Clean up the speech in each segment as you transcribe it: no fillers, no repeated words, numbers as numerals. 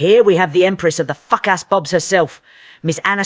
Here we have the empress of the fuck-ass bobs herself, Miss Anna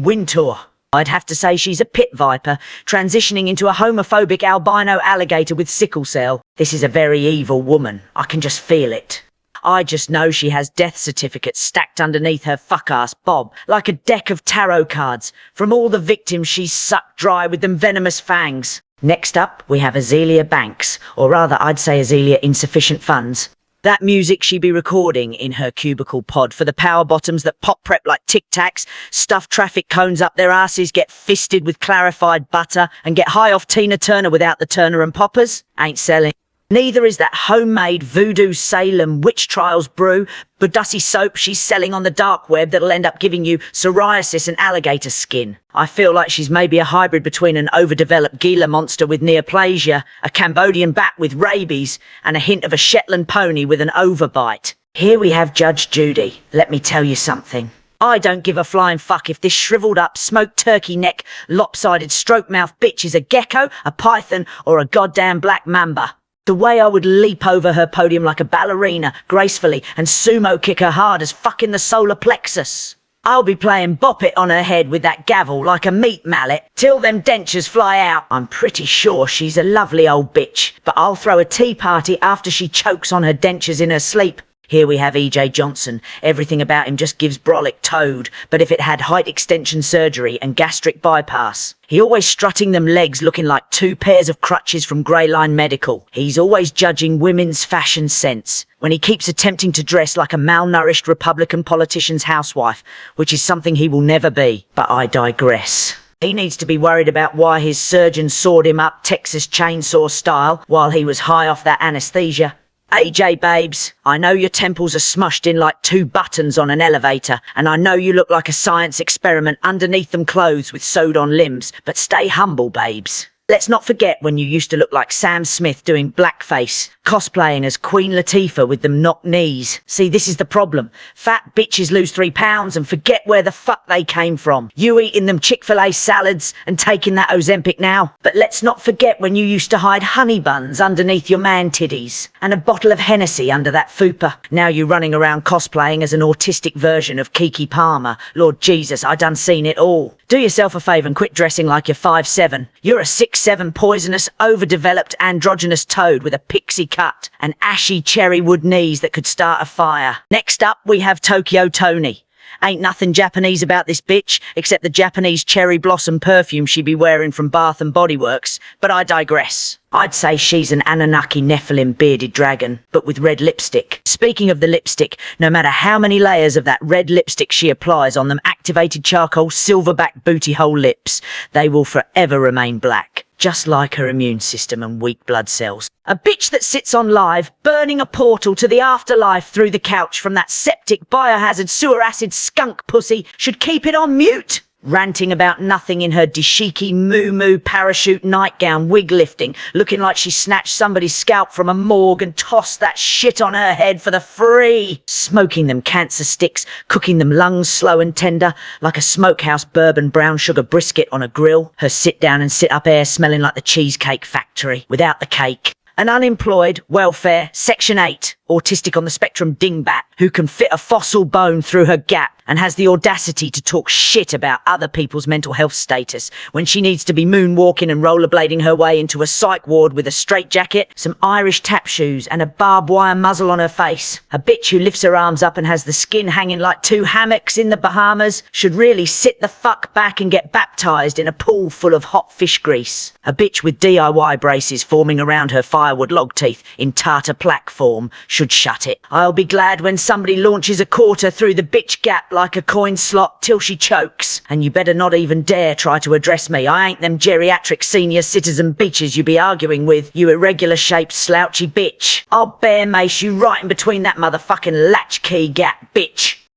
Wintour. I'd have to say she's a pit viper, transitioning into a homophobic albino alligator with sickle cell. This is a very evil woman. I can just feel it. I just know she has death certificates stacked underneath her fuck-ass bob, like a deck of tarot cards, from all the victims she's sucked dry with them venomous fangs. Next up, we have Azealia Banks, or rather I'd say Azealia Insufficient Funds. That music she be recording in her cubicle pod for the power bottoms that pop prep like Tic Tacs, stuff traffic cones up their asses, get fisted with clarified butter, and get high off Tina Turner without the Turner and Poppers, ain't selling. Neither is that homemade voodoo Salem witch trials brew, Budussi soap she's selling on the dark web that'll end up giving you psoriasis and alligator skin. I feel like she's maybe a hybrid between an overdeveloped Gila monster with neoplasia, a Cambodian bat with rabies, and a hint of a Shetland pony with an overbite. Here we have Judge Judy. Let me tell you something. I don't give a flying fuck if this shriveled up, smoked turkey neck, lopsided stroke mouth bitch is a gecko, a python, or a goddamn black mamba. The way I would leap over her podium like a ballerina, gracefully, and sumo kick her hard as fucking the solar plexus. I'll be playing bop it on her head with that gavel like a meat mallet, till them dentures fly out. I'm pretty sure she's a lovely old bitch, but I'll throw a tea party after she chokes on her dentures in her sleep. Here we have E.J. Johnson. Everything about him just gives brolic toad, but if it had height extension surgery and gastric bypass. He always strutting them legs looking like 2 pairs of crutches from Grey Line Medical. He's always judging women's fashion sense, when he keeps attempting to dress like a malnourished Republican politician's housewife, which is something he will never be. But I digress. He needs to be worried about why his surgeon sawed him up Texas chainsaw style while he was high off that anesthesia. AJ babes, I know your temples are smushed in like 2 buttons on an elevator, and I know you look like a science experiment underneath them clothes with sewed-on limbs, but stay humble, babes. Let's not forget when you used to look like Sam Smith doing blackface, cosplaying as Queen Latifah with them knock knees. See, this is the problem. Fat bitches lose 3 pounds and forget where the fuck they came from. You eating them Chick-fil-A salads and taking that Ozempic now. But let's not forget when you used to hide honey buns underneath your man tiddies and a bottle of Hennessy under that fupa. Now you running around cosplaying as an autistic version of Keke Palmer. Lord Jesus, I done seen it all. Do yourself a favour and quit dressing like you're 5'7". You're a 6'7" poisonous, overdeveloped, androgynous toad with a pixie cut and ashy cherry wood knees that could start a fire. Next up, we have Tokyo Tony. Ain't nothing Japanese about this bitch, except the Japanese cherry blossom perfume she be wearing from Bath and Body Works, but I digress. I'd say she's an Anunnaki Nephilim bearded dragon, but with red lipstick. Speaking of the lipstick, no matter how many layers of that red lipstick she applies on them activated charcoal silverback booty hole lips, they will forever remain black, just like her immune system and weak blood cells. A bitch that sits on live, burning a portal to the afterlife through the couch from that septic biohazard sewer acid skunk pussy should keep it on mute. Ranting about nothing in her dashiki moo-moo parachute nightgown, wig lifting, looking like she snatched somebody's scalp from a morgue and tossed that shit on her head for the free. Smoking them cancer sticks, cooking them lungs slow and tender, like a smokehouse bourbon brown sugar brisket on a grill. Her sit down and sit up air smelling like the Cheesecake Factory, without the cake. An unemployed, welfare, Section 8, autistic on the spectrum dingbat, who can fit a fossil bone through her gap and has the audacity to talk shit about other people's mental health status when she needs to be moonwalking and rollerblading her way into a psych ward with a straitjacket, some Irish tap shoes and a barbed wire muzzle on her face. A bitch who lifts her arms up and has the skin hanging like 2 hammocks in the Bahamas should really sit the fuck back and get baptised in a pool full of hot fish grease. A bitch with DIY braces forming around her firewood log teeth in tartar plaque form should shut it. I'll be glad when somebody launches a quarter through the bitch gap like a coin slot till she chokes. And you better not even dare try to address me. I ain't them geriatric senior citizen beaches you be arguing with, you irregular shaped slouchy bitch. I'll bear mace you right in between that motherfucking latchkey gap, bitch.